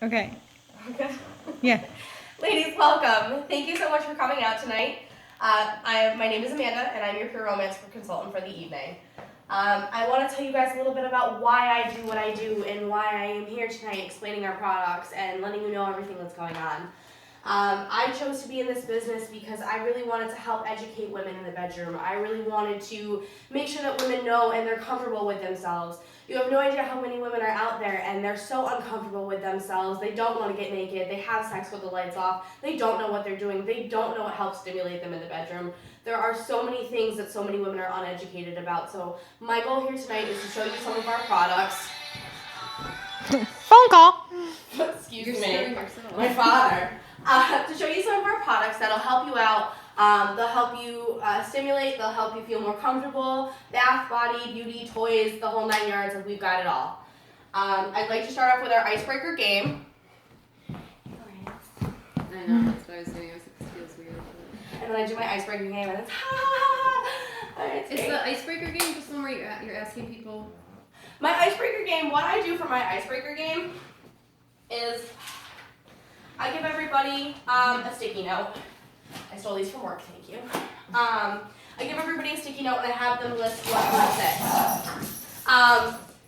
Okay. Okay. Yeah. Ladies, welcome. Thank you so much for coming out tonight. My name is Amanda, and I'm your peer romance consultant for the evening. I want to tell you guys a little bit about why I do what I do and why I am here tonight explaining our products and letting you know everything that's going on. I chose to be in this business because I really wanted to help educate women in the bedroom. I really wanted to make sure that women know and they're comfortable with themselves. You have no idea how many women are out there and they're so uncomfortable with themselves. They don't want to get naked. They have sex with the lights off. They don't know what they're doing. They don't know what helps stimulate them in the bedroom. There are so many things that so many women are uneducated about. So my goal here tonight is to show you some of our products. Phone call. Excuse me. My father. To show you some of our products that'll help you out. They'll help you stimulate, they'll help you feel more comfortable, bath, body, beauty, toys, the whole 9 yards, we've got it all. I'd like to start off with our icebreaker game. I know, that's what I was doing. I was like, this feels weird. And then I do my icebreaker game and it's Alright, Is the icebreaker game just one where you're asking people? My icebreaker game, what I do for my icebreaker game is I give everybody a sticky note. I stole these from work, thank you. I give everybody a sticky note and I have them list 1 through 6.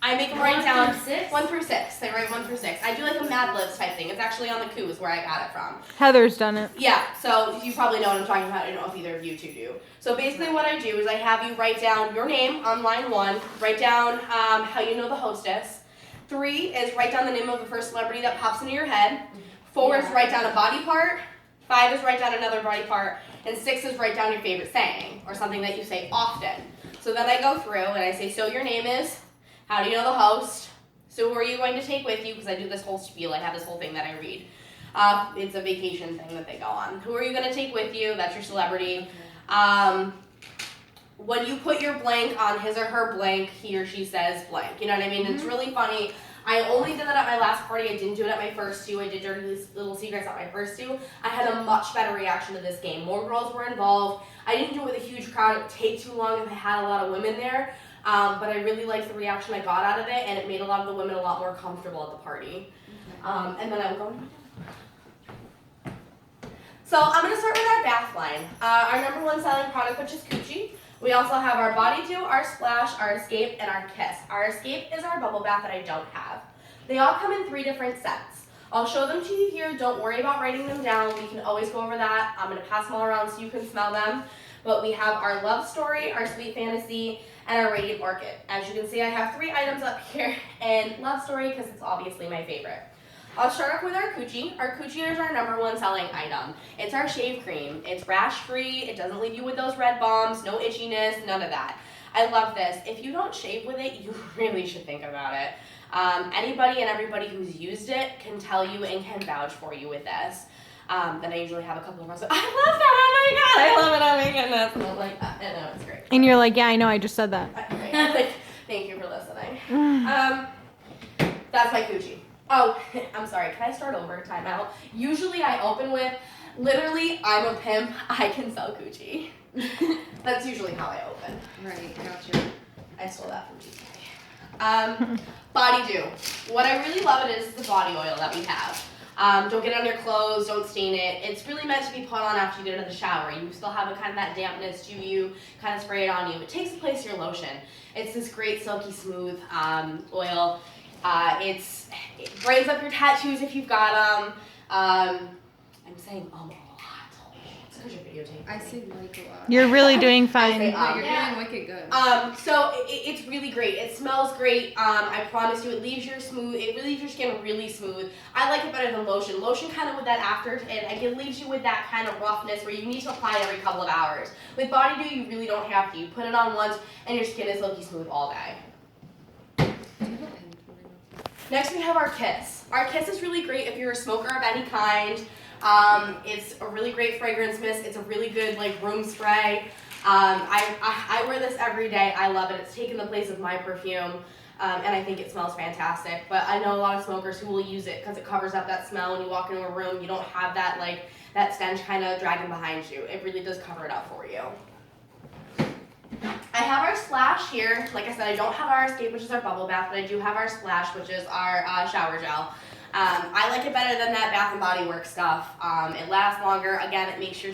I make them write down 1 through 6. They write 1 through 6. I do like a Mad Libs type thing. It's actually on the Coos where I got it from. Heather's done it. Yeah, so you probably know what I'm talking about. I don't know if either of you two do. So basically what I do is I have you write down your name on line 1, write down how you know the hostess. 3 is write down the name of the first celebrity that pops into your head. 4 is write down a body part. 5 is write down another body part. And 6 is write down your favorite saying or something that you say often. So then I go through and I say, so your name is, how do you know the host? So who are you going to take with you? Because I do this whole spiel. I have this whole thing that I read. It's a vacation thing that they go on. Who are you going to take with you? That's your celebrity. When you put your blank on his or her blank, he or she says blank. You know what I mean? Mm-hmm. It's really funny. I only did that at my last party. I didn't do it at my first 2. I did Dirty Little Secrets at my first 2. I had a much better reaction to this game. More girls were involved. I didn't do it with a huge crowd. It would take too long if I had a lot of women there. But I really liked the reaction I got out of it, and it made a lot of the women a lot more comfortable at the party. And then I will go. So I'm going to start with our bath line. Our number 1 selling product, which is Coochie. We also have our Body Dew, our Splash, our Escape, and our Kiss. Our Escape is our bubble bath that I don't have. They all come in 3 different sets. I'll show them to you here. Don't worry about writing them down. We can always go over that. I'm going to pass them all around so you can smell them. But we have our Love Story, our Sweet Fantasy, and our Radiant Orchid. As you can see, I have 3 items up here, and Love Story because it's obviously my favorite. I'll start off with our Coochie. Our Coochie is our number 1 selling item. It's our shave cream. It's rash-free. It doesn't leave you with those red bumps, no itchiness, none of that. I love this. If you don't shave with it, you really should think about it. Anybody and everybody who's used it can tell you and can vouch for you with this. Then I usually have a couple of us. I love that. Oh my god, I love it. Oh my goodness. And I'm like, I know, it's great. And you're like, yeah, I know, I just said that. Thank you for listening. That's my Coochie. Oh, I'm sorry. Can I start over? Time out. Usually I open with, literally, I'm a pimp. I can sell Coochie. That's usually how I open. Right, gotcha. I stole that from GK. Body Dew. What I really love it is the body oil that we have. Don't get it on your clothes, don't stain it. It's really meant to be put on after you get out of the shower. You still have a kind of that dampness to you, kind of spray it on you. It takes the place of your lotion. It's this great silky smooth oil. It brightens up your tattoos if you've got them. I'm saying a lot. It's because you're videotaping. I say like a lot. You're really doing fine. You're doing wicked good. So it's really great. It smells great. I promise you, it leaves your skin really smooth. I like it better than lotion. Lotion kind of with that after, and it leaves you with that kind of roughness where you need to apply it every couple of hours. With Body Dew, you really don't have to. You put it on once, and your skin is silky smooth all day. Next we have our Kiss. Our Kiss is really great if you're a smoker of any kind. It's a really great fragrance mist. It's a really good room spray. I wear this every day. I love it. It's taken the place of my perfume, and I think it smells fantastic. But I know a lot of smokers who will use it because it covers up that smell. When you walk into a room, you don't have that that stench kind of dragging behind you. It really does cover it up for you. I have our Splash here. Like I said, I don't have our Escape, which is our bubble bath, but I do have our Splash, which is our shower gel. I like it better than that Bath and Body Works stuff. It lasts longer. Again, it makes your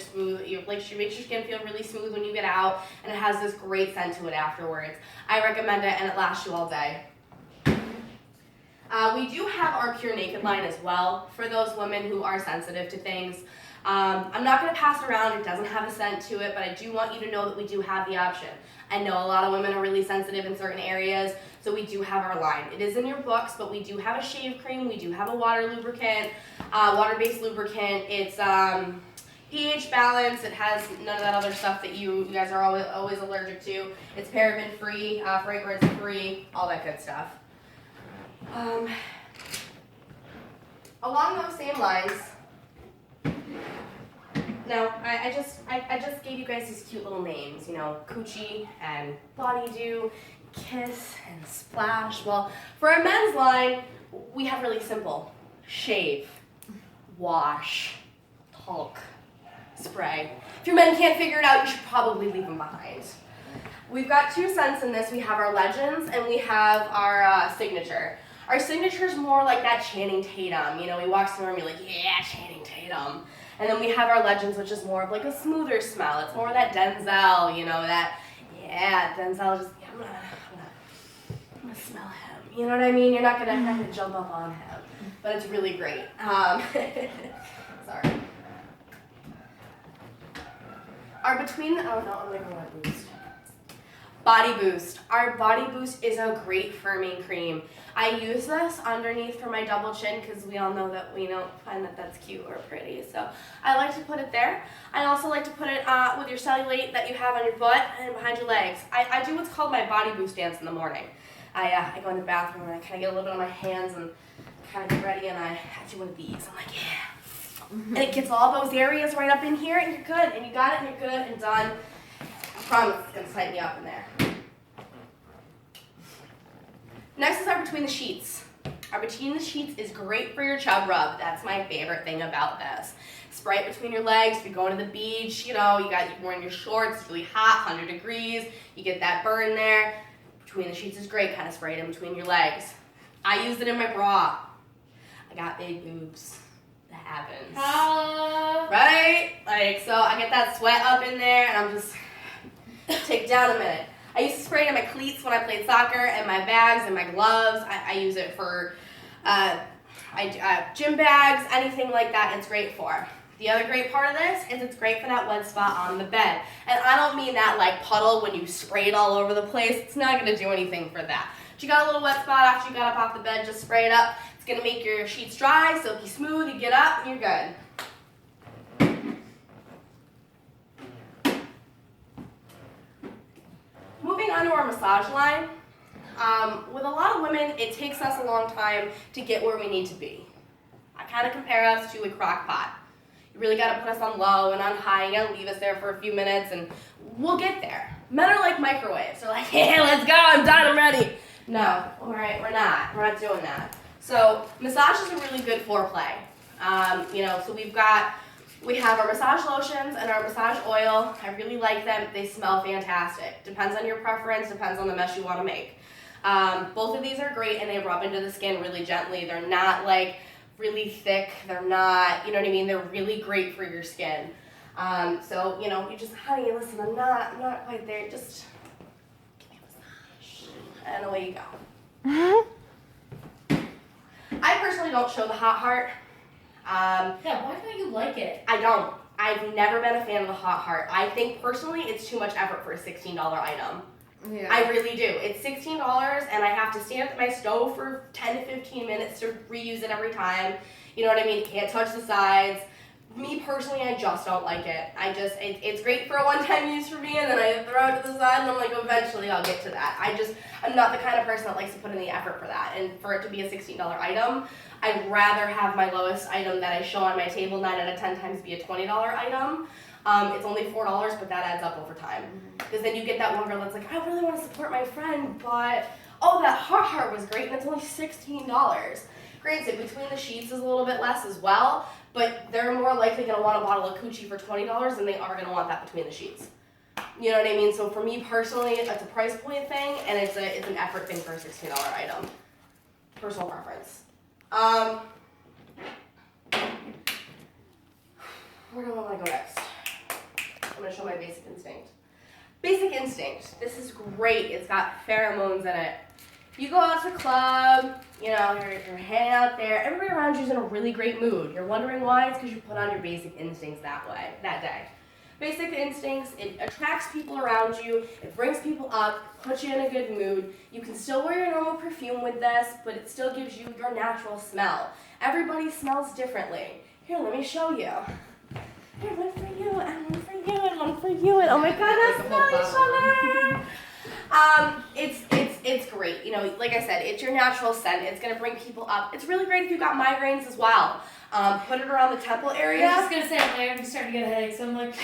makes your skin feel really smooth when you get out, and it has this great scent to it afterwards. I recommend it, and it lasts you all day. We do have our Pure Naked line as well for those women who are sensitive to things. I'm not going to pass it around. It doesn't have a scent to it, but I do want you to know that we do have the option. I know a lot of women are really sensitive in certain areas, so we do have our line. It is in your books, but we do have a shave cream. We do have a water lubricant, water-based lubricant. It's pH balance. It has none of that other stuff that you guys are always allergic to. It's paraben-free, fragrance-free, all that good stuff. Along those same lines, now I just gave you guys these cute little names, you know, Coochie and Body Dew, Kiss and Splash. Well, for our men's line, we have really simple: shave, wash, talk, spray. If your men can't figure it out, you should probably leave them behind. We've got two scents in this. We have our Legends and we have our Signature. Our Signature is more like that Channing Tatum. You know, he walks through and you're like, yeah, Channing Tatum. And then we have our Legends, which is more of like a smoother smell. It's more that Denzel, you know, that, yeah, Denzel just, yeah, I'm gonna smell him. You know what I mean? You're not gonna jump up on him, but it's really great. Sorry. Our Between the, oh no, I'm gonna go on Boost. Body Boost. Our Body Boost is a great firming cream. I use this underneath for my double chin because we all know that we don't find that that's cute or pretty. So I like to put it there. I also like to put it with your cellulite that you have on your butt and behind your legs. I do what's called my Body Boost dance in the morning. I go in the bathroom and I kind of get a little bit on my hands and kind of get ready and I do one of these. I'm like, yeah. And it gets all those areas right up in here and you're good. And you got it and you're good and done. I promise it's going to tighten you up in there. Next is our Between the Sheets. Our Between the Sheets is great for your chub rub. That's my favorite thing about this. Spray it between your legs. If you're going to the beach, you know, you're wearing your shorts, it's really hot, 100 degrees. You get that burn there. Between the Sheets is great. Kind of spray it in between your legs. I use it in my bra. I got big boobs. That happens. Right? Like, so I get that sweat up in there and I'm just, take it down a minute. I used to spray it in my cleats when I played soccer and my bags and my gloves. I use it for gym bags, anything like that it's great for. The other great part of this is it's great for that wet spot on the bed. And I don't mean that like puddle when you spray it all over the place. It's not going to do anything for that. But you got a little wet spot after you got up off the bed, just spray it up. It's going to make your sheets dry, silky smooth. You get up and you're good. Moving on to our massage line, with a lot of women, it takes us a long time to get where we need to be. I kind of compare us to a crock pot. You really got to put us on low and on high. You got to leave us there for a few minutes, and we'll get there. Men are like microwaves. They're like, yeah, let's go, I'm done, I'm ready. No, all right, we're not doing that. So massage is a really good foreplay. You know, so we have our massage lotions and our massage oil. I really like them. They smell fantastic. Depends on your preference, depends on the mesh you want to make. Both of these are great and they rub into the skin really gently. They're not like really thick. They're not, you know what I mean? They're really great for your skin. So, you know, you just, honey, listen, I'm not quite there. Just give me a massage. And away you go. I personally don't show the hot heart. Yeah, why don't you like it? I don't. I've never been a fan of the hot heart. I think personally it's too much effort for a $16 item. Yeah. I really do. It's $16 and I have to stand at my stove for 10 to 15 minutes to reuse it every time. You know what I mean? Can't touch the sides. Me personally, I just don't like it. It's great for a one-time use for me and then I throw it to the side and I'm like, eventually I'll get to that. I'm not the kind of person that likes to put in the effort for that. And for it to be a $16 item, I'd rather have my lowest item that I show on my table 9 out of 10 times be a $20 item. It's only $4, but that adds up over time. Because then you get that one girl that's like, I really want to support my friend, but oh, that hot heart was great, and it's only $16. Granted, Between the Sheets is a little bit less as well, but they're more likely going to want a bottle of Coochie for $20 than they are going to want that Between the Sheets. You know what I mean? So for me personally, it's a price point thing, and it's an effort thing for a $16 item. Personal preference. Basic Instinct. This is great. It's got pheromones in it. You go out to the club, you know, you're hanging out there. Everybody around you is in a really great mood. You're wondering why? It's because you put on your Basic Instincts that day. Basic Instincts, it attracts people around you, it brings people up, puts you in a good mood. You can still wear your normal perfume with this, but it still gives you your natural smell. Everybody smells differently. Here, let me show you. Here, one for you, and one for you, and one for you, and oh my god, let's smell each other! It's great. You know, like I said, it's your natural scent. It's gonna bring people up. It's really great if you've got migraines as well. Put it around the temple area. I was just gonna say, I'm starting to get a headache, so I'm like,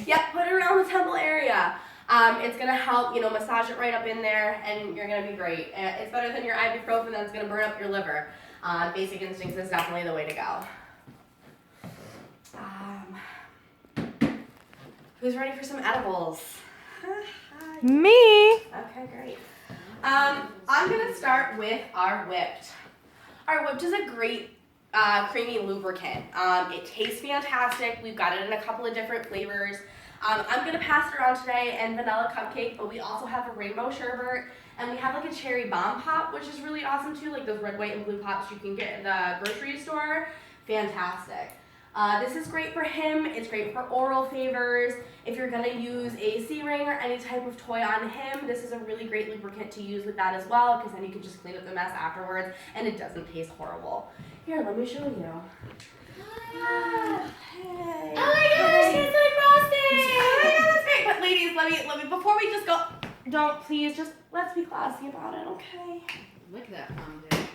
Yep, put it around the temple area. It's gonna help, you know, massage it right up in there, and you're gonna be great. It's better than your ibuprofen that's gonna burn up your liver. Basic Instincts is definitely the way to go. Who's ready for some edibles? Me. Okay, great. I'm gonna start with our Whipped. Our Whipped is a great creamy lubricant. It tastes fantastic. We've got it in a couple of different flavors. I'm gonna pass it around today and vanilla cupcake, but we also have a rainbow sherbet, and we have like a cherry bomb pop, which is really awesome too, like those red, white, and blue pops you can get in the grocery store. Fantastic. This is great for him. It's great for oral favors. If you're gonna use a C-ring or any type of toy on him, this is a really great lubricant to use with that as well, because then you can just clean up the mess afterwards, and it doesn't taste horrible. Here, let me show you. Hey. oh my gosh, it's like frosting! Oh my God, that's great. But ladies, let me before we just go, don't please just let's be classy about it, okay? Look at that mom dude.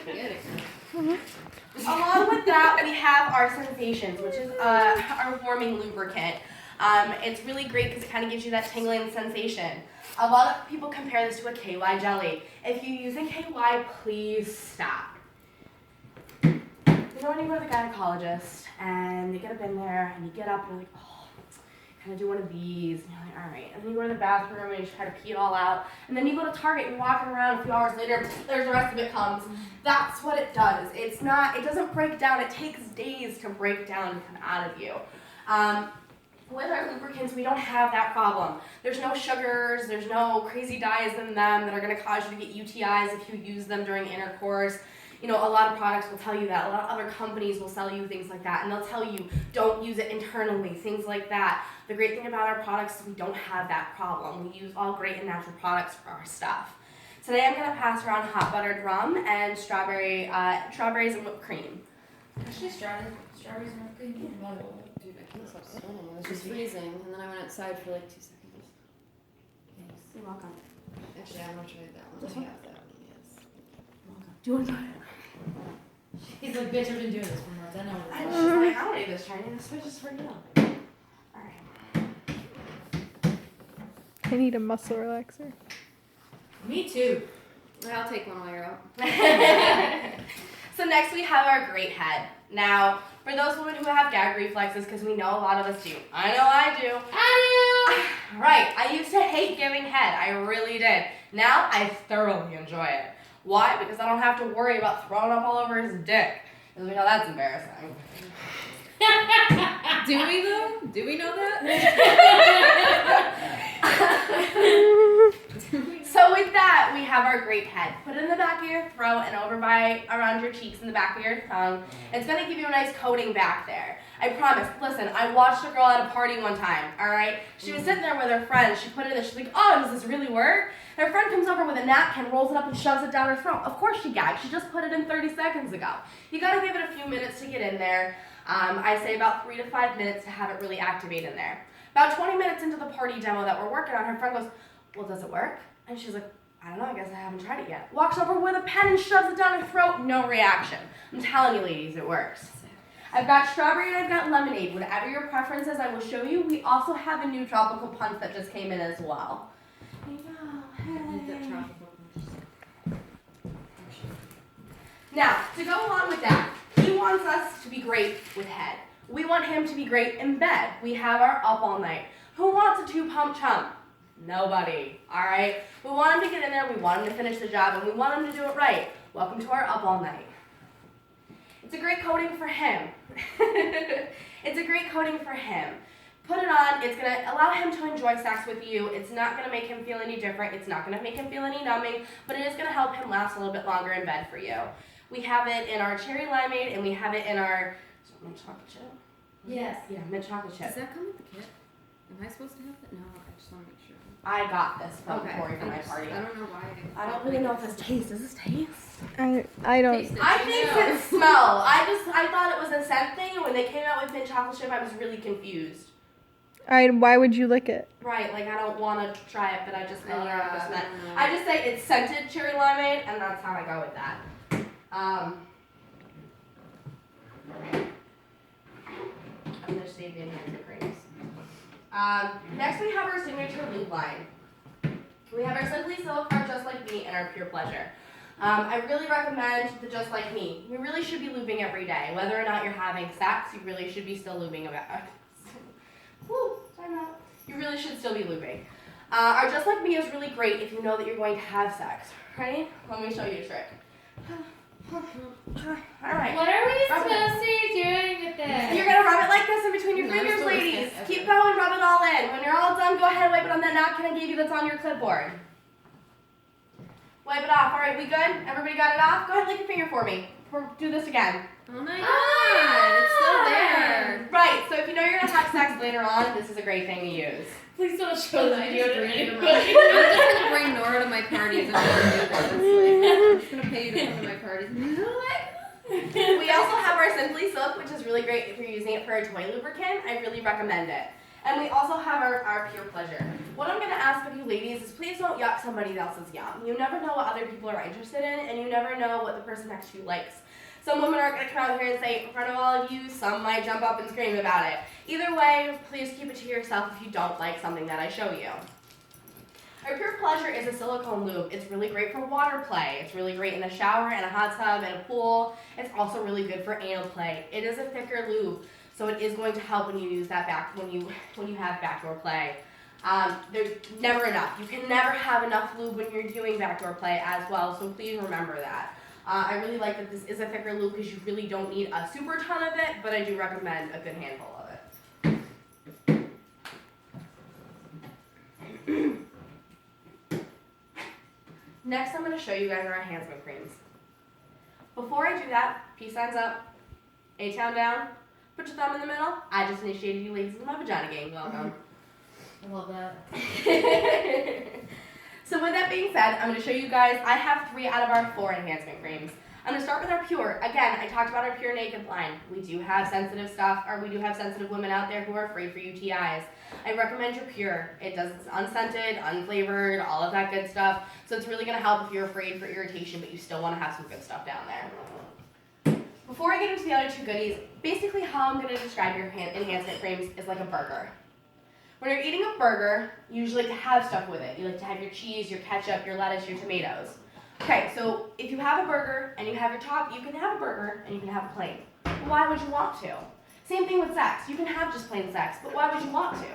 Get it. Along with that, we have our Sensations, which is our warming lubricant. It's really great because it kind of gives you that tingling sensation. A lot of people compare this to a KY jelly. If you're using KY, please stop. You know when you go to the gynecologist and you get up in there and you get up and you're like, oh, kind of do one of these. And you're like, all right. And then you go to the bathroom and you try to pee it all out. And then you go to Target and you're walking around a few hours later, there's the rest of it comes. That's what it does. It doesn't break down. It takes days to break down and come out of you. With our lubricants, we don't have that problem. There's no sugars, there's no crazy dyes in them that are gonna cause you to get UTIs if you use them during intercourse. You know, a lot of products will tell you that. A lot of other companies will sell you things like that, and they'll tell you don't use it internally, things like that. The great thing about our products is we don't have that problem. We use all great and natural products for our stuff. Today I'm gonna pass around hot buttered rum and strawberries and whipped cream. Actually, strawberries and cream. Dude, I can't stop sweating. It was just freezing, and then I went outside for like 2 seconds. Thanks. You're welcome. Actually, I'm gonna try that one. This I one? have that one, yes. Do you want to try it? He's like, bitch, I've been doing this for months. I know what And it's she's like. like, I don't need this Chinese. This switch is for you. Alright. I need a muscle relaxer. Me too. I'll take one while you're out. So next we have our great head. Now, for those women who have gag reflexes, because we know a lot of us do. I know I do. Right, I used to hate giving head. I really did. Now I thoroughly enjoy it. Why? Because I don't have to worry about throwing up all over his dick. Because we know that's embarrassing. Do we though? Do we know that? So with that, we have our great head. Put it in the back of your throat and over around your cheeks and the back of your tongue. It's gonna give you a nice coating back there. I promise. Listen, I watched a girl at a party one time, all right? She was sitting there with her friend. She put it in there. She's like, oh, does this really work? Her friend comes over with a napkin, rolls it up and shoves it down her throat. Of course she gagged. She just put it in 30 seconds ago. You gotta give it a few minutes to get in there. I say about 3 to 5 minutes to have it really activate in there. About 20 minutes into the party demo that we're working on, her friend goes, well, does it work? And she's like, I don't know, I guess I haven't tried it yet. Walks over with a pen and shoves it down her throat, no reaction. I'm telling you, ladies, it works. I've got strawberry and I've got lemonade. Whatever your preference is, I will show you. We also have a new tropical punch that just came in as well. There you go. Hey. Now, to go along with that, he wants us to be great with head. We want him to be great in bed. We have our up all night. Who wants a 2-pump chump? Nobody, all right? We want him to get in there, we want him to finish the job, and we want him to do it right. Welcome to our up all night. It's a great coating for him. It's a great coating for him. Put it on. It's going to allow him to enjoy sex with you. It's not going to make him feel any different. It's not going to make him feel any numbing, but it is going to help him last a little bit longer in bed for you. We have it in our cherry limeade, and we have it in our mint chocolate chip. Yes. Yeah, mint chocolate Does chip. that come with the kit? Am I supposed to have that? No, I just want to make sure. I got this from Okay. Tori for my party. I don't know why. I don't really know if this tastes. Does this taste? I don't. Taste it. I think it's smell. I thought it was a scent thing, and when they came out with mint chocolate chip, I was really confused. Alright, why would you lick it? Right, like I don't want to try it, but I just smell it out of the scent. don't know. I just say it's scented cherry limeade, and that's how I go with that. I'm gonna save the enhancer creams. Next we have our signature lube line. We have our Simply Silk, our Just Like Me, and our Pure Pleasure. I really recommend the Just Like Me. We really should be lubing every day. Whether or not you're having sex, you really should be still lubing about. Woo, sorry about. You really should still be lubing. Our Just Like Me is really great if you know that you're going to have sex. Ready? Let me show you a trick. Alright. What are we Rub it. supposed to be doing with this? You're gonna rub it like this in between your No, fingers, it's delicious. ladies. Okay. Keep going, rub it all in. When you're all done, go ahead and wipe it on that napkin I gave you that's on your clipboard. Wipe it off. Alright, we good? Everybody got it off? Go ahead, lick your finger for me. Do this again. Oh my god, it's still there. Right, so if you know you're gonna have sex later on, this is a great thing to use. Please don't show this I video just to bring it anybody. I'm just gonna bring Nora to my parties and let her do this. I'm just gonna pay you to come to my parties. We also have our Simply Silk, which is really great if you're using it for a toy lubricant. I really recommend it. And we also have our Pure Pleasure. What I'm going to ask of you ladies is please don't yuck somebody else's yum. You never know what other people are interested in, and you never know what the person next to you likes. Some women aren't going to come out here and say it in front of all of you. Some might jump up and scream about it. Either way, please keep it to yourself if you don't like something that I show you. Our Pure Pleasure is a silicone lube. It's really great for water play. It's really great in the shower, in a hot tub, in a pool. It's also really good for anal play. It is a thicker lube, so it is going to help when you use that when you have backdoor play. There's never enough. You can never have enough lube when you're doing backdoor play as well, so please remember that. I really like that this is a thicker lube because you really don't need a super ton of it, but I do recommend a good handful of it. Next, I'm going to show you guys our enhancement creams. Before I do that, peace signs up, A-town down, put your thumb in the middle. I just initiated you ladies into my vagina gang. Welcome. I love that. So with that being said, I'm going to show you guys, I have 3 out of our 4 enhancement creams. I'm going to start with our Pure. Again, I talked about our Pure Naked line. We do have sensitive stuff, or we do have sensitive women out there who are afraid for UTIs. I recommend your Pure. It's unscented, unflavored, all of that good stuff. So it's really going to help if you're afraid for irritation, but you still want to have some good stuff down there. Before I get into the other 2 goodies, basically how I'm going to describe your enhancement creams is like a burger. When you're eating a burger, you usually like to have stuff with it. You like to have your cheese, your ketchup, your lettuce, your tomatoes. Okay, so if you have a burger and you have your top, you can have a burger and you can have a plain. Why would you want to? Same thing with sex. You can have just plain sex, but why would you want to?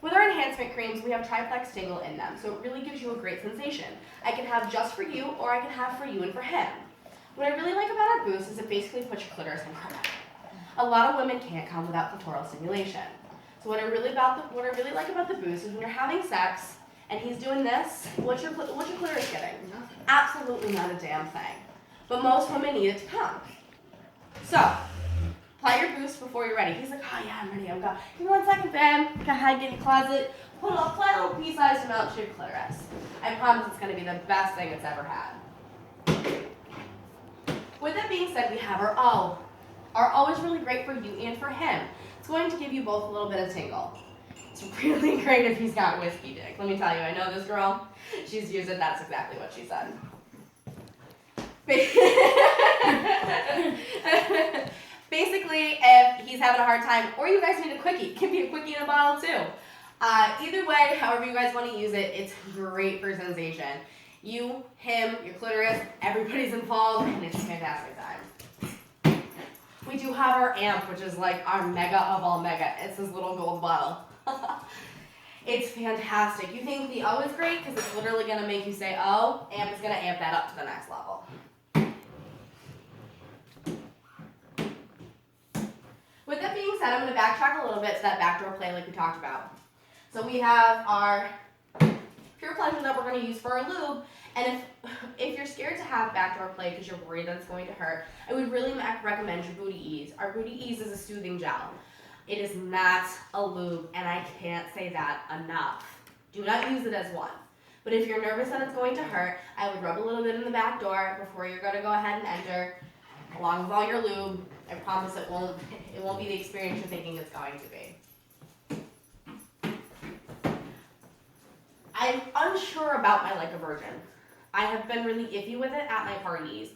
With our enhancement creams, we have triplex tingle in them, so it really gives you a great sensation. I can have just for you, or I can have for you and for him. What I really like about our boost is it basically puts your clitoris in combat. A lot of women can't come without clitoral stimulation. So what I really like about the boost is when you're having sex and he's doing this, what's your clitoris getting? Nothing. Absolutely not a damn thing. But most women need it to come. So, apply your boost before you're ready. He's like, oh yeah, I'm ready, I'm going. Give me 1 second, fam. Go ahead, get in your closet. Apply a little pea size to melt to your clitoris. I promise it's gonna be the best thing it's ever had. With that being said, we have our O. Our O is really great for you and for him. It's going to give you both a little bit of tingle. It's really great if he's got whiskey dick. Let me tell you, I know this girl. She's used it. That's exactly what she said. Basically, if he's having a hard time, or you guys need a quickie, it can be a quickie in a bottle too. Either way, however you guys want to use it, it's great for sensation. You, him, your clitoris, everybody's involved, and it's a fantastic time. We do have our amp, which is like our mega of all mega. It's this little gold bottle. It's fantastic. You think the O is great because it's literally going to make you say, oh, amp is going to amp that up to the next level. With that being said, I'm going to backtrack a little bit to that backdoor play like we talked about. So we have our pure pleasure that we're going to use for our lube. And if you're scared to have backdoor play because you're worried that it's going to hurt, I would really recommend your Booty Ease. Our Booty Ease is a soothing gel. It is not a lube, and I can't say that enough. Do not use it as one. But if you're nervous that it's going to hurt, I would rub a little bit in the back door before you're going to go ahead and enter, along with all your lube. I promise it won't be the experience you're thinking it's going to be. I'm unsure about my Like a Virgin. I have been really iffy with it at my parties.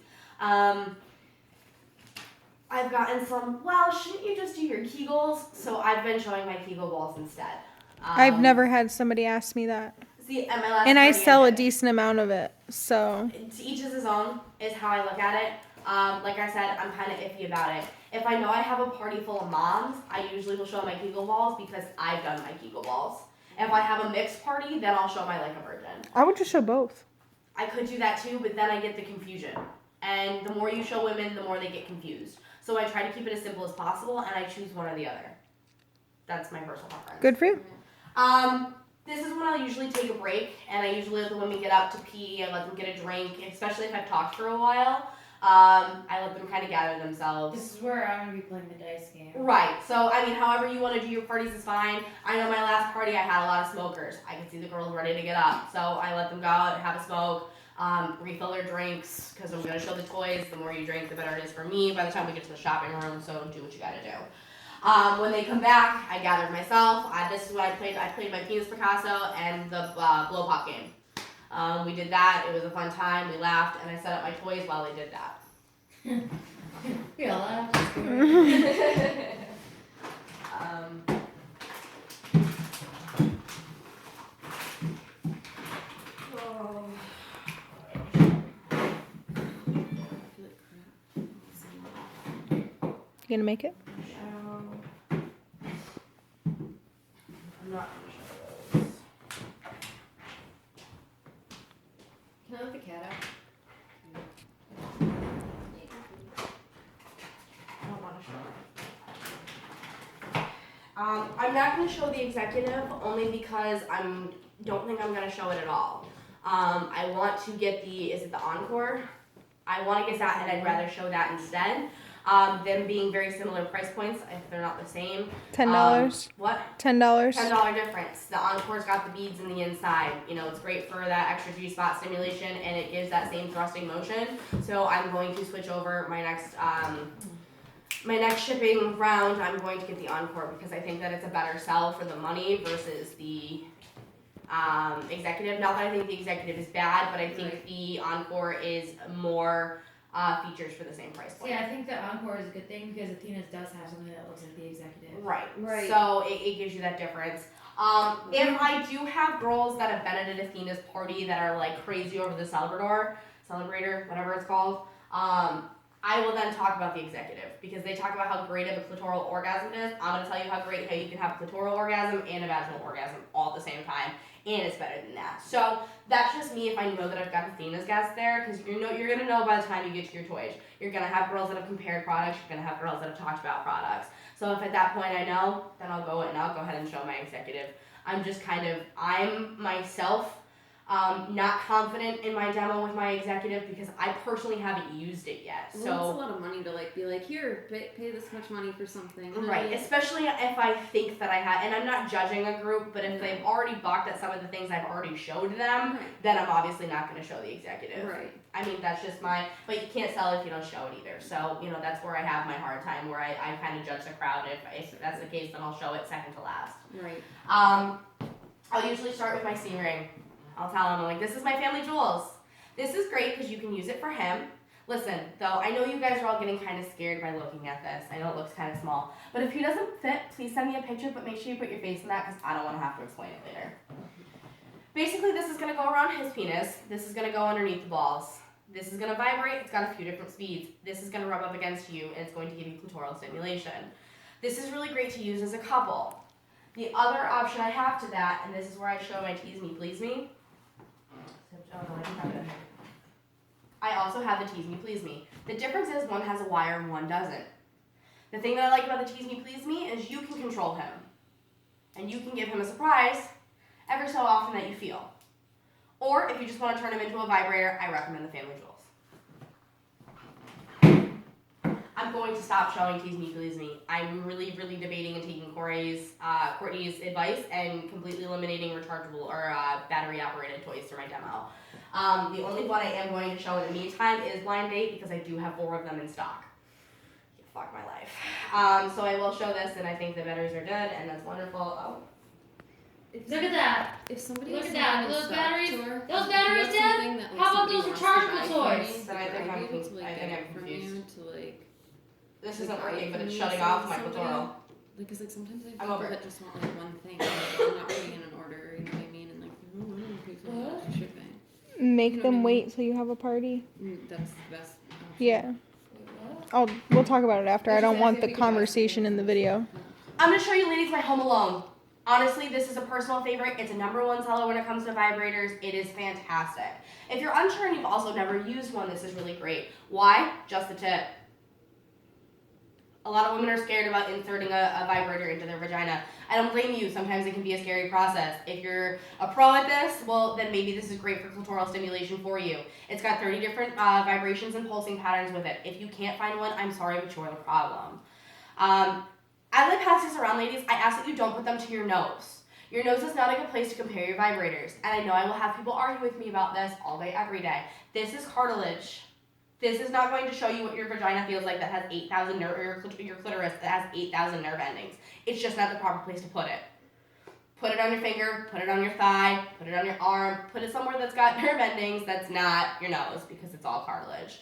I've gotten some, well, shouldn't you just do your Kegels? So I've been showing my Kegel balls instead. I've never had somebody ask me that. See, at my last And I party sell a did. decent amount of it, so. To each is his own, is how I look at it. Like I said, I'm kind of iffy about it. If I know I have a party full of moms, I usually will show my Kegel balls because I've done my Kegel balls. If I have a mixed party, then I'll show my Like a Virgin. I would just show both. I could do that too, but then I get the confusion. And the more you show women, the more they get confused. So I try to keep it as simple as possible, and I choose one or the other. That's my personal preference. Good for you. This is when I'll usually take a break, and I usually let the women get up to pee. I let them get a drink, especially if I've talked for a while. I let them kind of gather themselves. This is where I'm gonna be playing the dice game. Right. So, I mean, however you want to do your parties is fine. I know my last party, I had a lot of smokers. I could see the girls ready to get up. So I let them go out and have a smoke, refill their drinks, because I'm going to show the toys. The more you drink, the better it is for me by the time we get to the shopping room, so do what you got to do. When they come back, I gathered myself. This is what I played. I played my Penis Picasso and the blow pop game. We did that. It was a fun time. We laughed, and I set up my toys while they did that. Yeah, You gonna make it? I'm not gonna show those. Can I let the cat out? I don't want to show it. I'm not going to show the executive only because don't think I'm going to show it at all. I want to get is it the Encore? I want to get that, and I'd rather show that instead. Them being very similar price points, if they're not the same. $10. What? $10. $10 difference. The Encore's got the beads in the inside. You know, it's great for that extra G-spot stimulation, and it gives that same thrusting motion. So I'm going to switch over my next shipping round. I'm going to get the Encore because I think that it's a better sell for the money versus the executive. Not that I think the executive is bad, but I think the Encore is more features for the same price point. Yeah, I think the Encore is a good thing because Athena's does have something that looks like the executive. Right. Right. So it gives you that difference. If I do have girls that have been at an Athena's party that are like crazy over the Celebrator, whatever it's called, I will then talk about the executive because they talk about how great of a clitoral orgasm it is. I'm going to tell you how you can have a clitoral orgasm and a vaginal orgasm all at the same time, and it's better than that. So that's just me if I know that I've got Athena's guests there, because you're going to know by the time you get to your toys. You're going to have girls that have compared products. You're going to have girls that have talked about products. So if at that point I know, then I'll go ahead and show my executive. I'm myself not confident in my demo with my executive because I personally haven't used it yet. Well, So it's a lot of money to be like, here, pay this much money for something. right, especially if I think that I have, and I'm not judging a group, but if they've already balked at some of the things I've already showed them, then I'm obviously not going to show the executive. Right. I mean, that's just but you can't sell it if you don't show it either. So, that's where I have my hard time, where I kind of judge the crowd. If that's the case, then I'll show it second to last. Right. I'll usually start with my C-ring. I'll tell him, I'm like, this is my family jewels. This is great because you can use it for him. Listen, though, I know you guys are all getting kind of scared by looking at this. I know it looks kind of small. But if he doesn't fit, please send me a picture, but make sure you put your face in that because I don't want to have to explain it later. Basically, this is going to go around his penis. This is going to go underneath the balls. This is going to vibrate. It's got a few different speeds. This is going to rub up against you, and it's going to give you clitoral stimulation. This is really great to use as a couple. The other option I have to that, and this is where I show my Tease Me, Please Me. I also have the Tease Me, Please Me. The difference is one has a wire and one doesn't. The thing that I like about the Tease Me Please Me is you can control him. And you can give him a surprise every so often that you feel. Or if you just want to turn him into a vibrator, I recommend the Family Jewels. I'm going to stop showing Tease Me Please Me. I'm really, really debating and taking Courtney's advice and completely eliminating rechargeable or battery-operated toys for my demo. The only one I am going to show in the meantime is Blind Date because I do have 4 of them in stock. Fuck my life. So I will show this, and I think the batteries are good, and that's wonderful. Oh. Look at that. If somebody Look has at that. something in Those stock, batteries- Tor, those if you batteries have dead? something that, like, How about somebody those wants to rechargeable buy for toys? me, Then I like, think I'd I'm be able to, conf- like, I get think it I'm from confused. you to, like, This like, isn't buy working, it but from it's you shutting instead off of my somebody. clitoral. Because, like, sometimes I have I'm people over it. that just want, like, one thing. Like, I'm not putting in an order, you know what I mean? And, like, oh, I don't pay so much for shipping. Make You know them what I wait till you have a party. That's the best option. Yeah. What? We'll talk about it after. I Just don't ask want if the we can buy conversation in the video. I'm going to show you ladies my Home Alone. Honestly, this is a personal favorite. It's a #1 seller when it comes to vibrators. It is fantastic. If you're unsure and you've also never used one, this is really great. Why? Just the tip. A lot of women are scared about inserting a vibrator into their vagina. I don't blame you. Sometimes it can be a scary process. If you're a pro at this, well, then maybe this is great for clitoral stimulation for you. It's got 30 different vibrations and pulsing patterns with it. If you can't find one, I'm sorry, but you're the problem. As I pass these around, ladies, I ask that you don't put them to your nose. Your nose is not a good place to compare your vibrators. And I know I will have people argue with me about this all day, every day. This is cartilage. This is not going to show you what your vagina feels like that has 8,000 nerve, or your clitoris that has 8,000 nerve endings. It's just not the proper place to put it. Put it on your finger, put it on your thigh, put it on your arm, put it somewhere that's got nerve endings that's not your nose because it's all cartilage.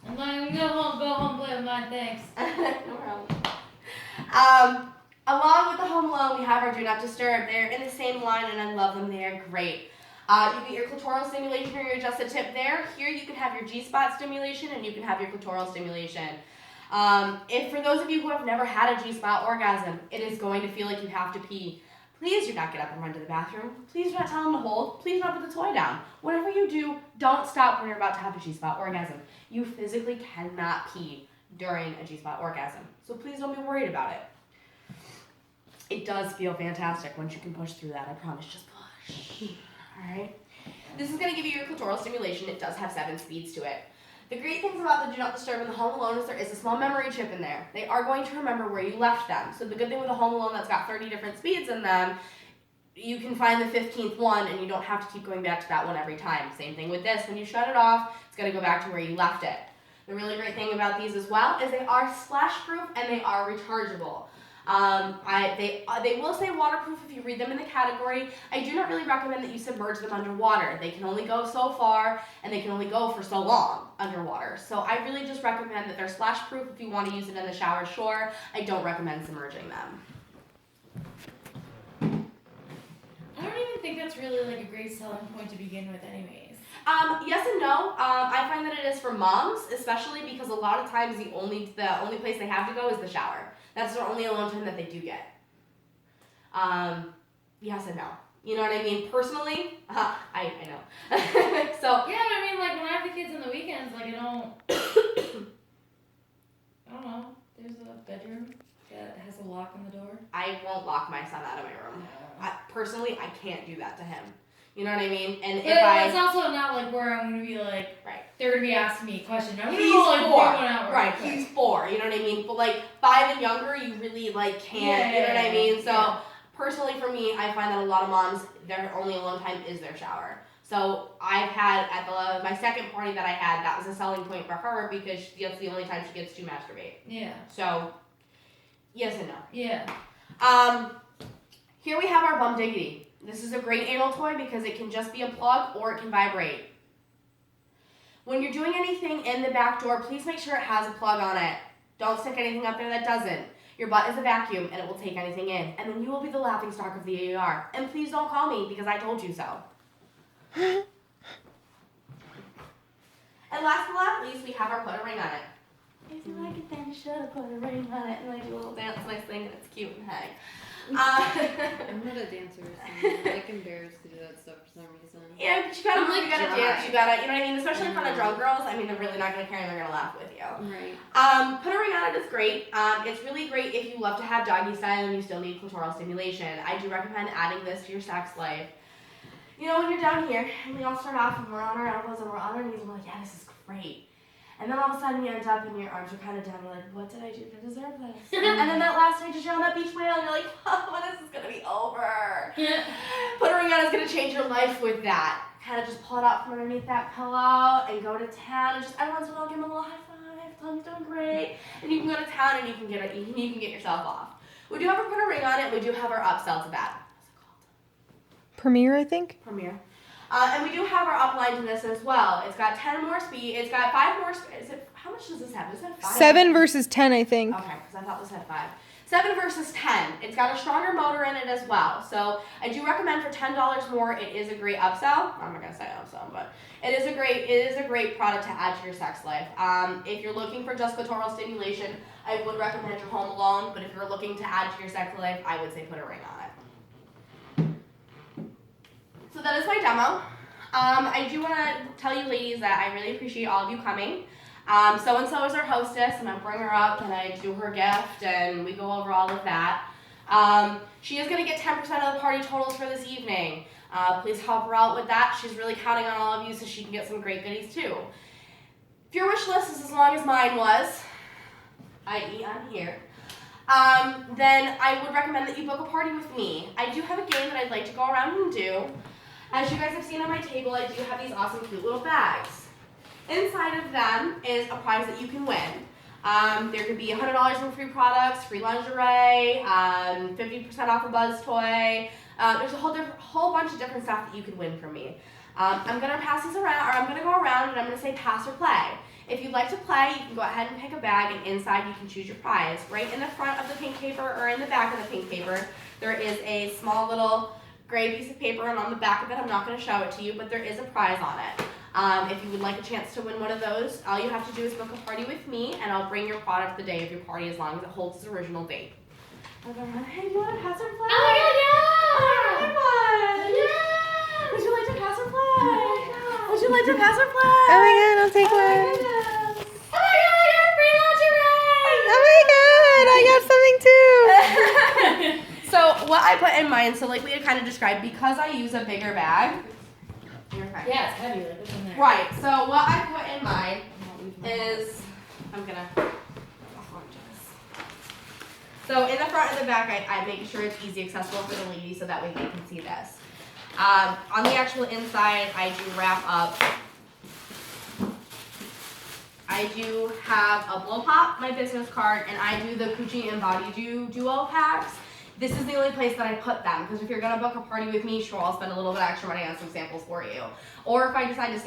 I'm like, go home, play with mine, thanks. No problem. Along with the Home Alone, we have our Do Not Disturb. They're in the same line, and I love them. They are great. You get your clitoral stimulation or your adjusted tip there. Here you can have your G-spot stimulation, and you can have your clitoral stimulation. If for those of you who have never had a G-spot orgasm, it is going to feel like you have to pee. Please do not get up and run to the bathroom. Please do not tell them to hold. Please do not put the toy down. Whatever you do, don't stop when you're about to have a G-spot orgasm. You physically cannot pee during a G-spot orgasm. So please don't be worried about it. It does feel fantastic once you can push through that. I promise, just push. Alright? This is going to give you your clitoral stimulation. It does have 7 speeds to it. The great things about the Do Not Disturb and the Home Alone is there is a small memory chip in there. They are going to remember where you left them. So the good thing with the Home Alone that's got 30 different speeds in them, you can find the 15th one and you don't have to keep going back to that one every time. Same thing with this. When you shut it off, it's going to go back to where you left it. The really great thing about these as well is they are splash proof and they are rechargeable. They will say waterproof if you read them in the category. I do not really recommend that you submerge them underwater. They can only go so far and they can only go for so long underwater. So I really just recommend that they're splash proof if you want to use it in the shower, sure. I don't recommend submerging them. I don't even think that's really like a great selling point to begin with anyways. Yes and no. I find that it is for moms, especially because a lot of times the only place they have to go is the shower. That's their only alone time that they do get. Yes and no. You know what I mean? Personally, I know. So Yeah, but I mean, like when I have the kids on the weekends, like I don't know. There's a bedroom that has a lock on the door. I won't lock my son out of my room. Personally, I can't do that to him. You know what I mean? And But if it's also not like where I'm gonna be like, right. they're gonna be asking me a question. I'm gonna He's go like 4. pour one out Right, real quick. he's 4, you know what I mean? But like 5 and younger, you really like can't, you know what I mean? So Yeah. personally for me, I find that a lot of moms, their only alone time is their shower. So I've had at my second party that I had, that was a selling point for her because that's the only time she gets to masturbate. Yeah. So yes and no. Yeah. Here we have our Bum Diggity. This is a great anal toy because it can just be a plug or it can vibrate. When you're doing anything in the back door, please make sure it has a plug on it. Don't stick anything up there that doesn't. Your butt is a vacuum and it will take anything in. And then you will be the laughingstock of the AER. And please don't call me because I told you so. And last but not least, we have our put a ring on it. If you like it, then you should have put a ring on it. And I do a little dance nice thing and it's cute and hey. I'm not a dancer, so I'm like embarrassed to do that stuff for some reason. Yeah, but you gotta, I'm, like, you gotta dry. dance, you gotta, you know what I mean? Especially in front of drunk girls, I mean, they're really not gonna care and they're gonna laugh with you. Right. Put a ring on it is great. It's really great if you love to have doggy style and you still need clitoral stimulation. I do recommend adding this to your sex life. You know, when you're down here, and we all start off and we're on our elbows and we're on our knees and we're like, yeah, this is great. And then all of a sudden you end up and your arms are kind of down. You're like, what did I do to deserve this? And then that last night you're on that beach whale and you're like, oh, when is this gonna be over? Put a ring on is gonna change your life with that. Kind of just pull it out from underneath that pillow and go to town and just every once in a while give them a little high five. Tell them you're doing great. And you can go to town and you can get yourself off. We do have a put a ring on it. We do have our upsell to that. What's it called? Premiere, I think. Premiere. And we do have our upline to this as well. It's got 10 more speed. It's got 5 more. How much does this have? Does it have 5? 7 versus 10, I think. Okay, because I thought this had 5. 7 versus 10. It's got a stronger motor in it as well. So I do recommend for $10 more. It is a great upsell. I'm not gonna say upsell, but it is a great product to add to your sex life. If you're looking for just clitoral stimulation, I would recommend your Home Alone. But if you're looking to add to your sex life, I would say put a ring on it. So that is my demo. I do want to tell you ladies that I really appreciate all of you coming. So-and-so is our hostess, and I bring her up, and I do her gift, and we go over all of that. She is going to get 10% of the party totals for this evening. Please help her out with that. She's really counting on all of you so she can get some great goodies, too. If your wish list is as long as mine was, i.e. I'm here, then I would recommend that you book a party with me. I do have a game that I'd like to go around and do. As you guys have seen on my table, I do have these awesome cute little bags. Inside of them is a prize that you can win. There could be $100 in free products, free lingerie, 50% off a Buzz toy. There's a whole bunch of different stuff that you could win from me. I'm gonna pass these around, or I'm gonna go around and I'm gonna say pass or play. If you'd like to play, you can go ahead and pick a bag, and inside you can choose your prize. Right in the front of the pink paper or in the back of the pink paper, there is a small little gray piece of paper, and on the back of it, I'm not going to show it to you, but there is a prize on it. If you would like a chance to win one of those, all you have to do is book a party with me, and I'll bring your product the day of your party as long as it holds its original date. Hey, do you want to pass or play? Oh my god, Oh, yeah! Would you like to pass or play? Oh my god. Would you like to pass or play? Oh my god, I'll take Oh my one. goodness. Oh my god, I got free lingerie! Oh my god, I got something too. So what I put in mine, so like we had kind of described, because I use a bigger bag. You're fine. Yeah, it's heavy. Like, what's in there? Right, so what I put in mine is, so in the front and the back, I make sure it's easy accessible for the ladies so that way they can see this. On the actual inside, I do wrap up. I do have a blow pop, my business card, and I do the Coochie and Body duo packs. This is the only place that I put them, because if you're gonna book a party with me, sure, I'll spend a little bit extra money on some samples for you. Or if I decide to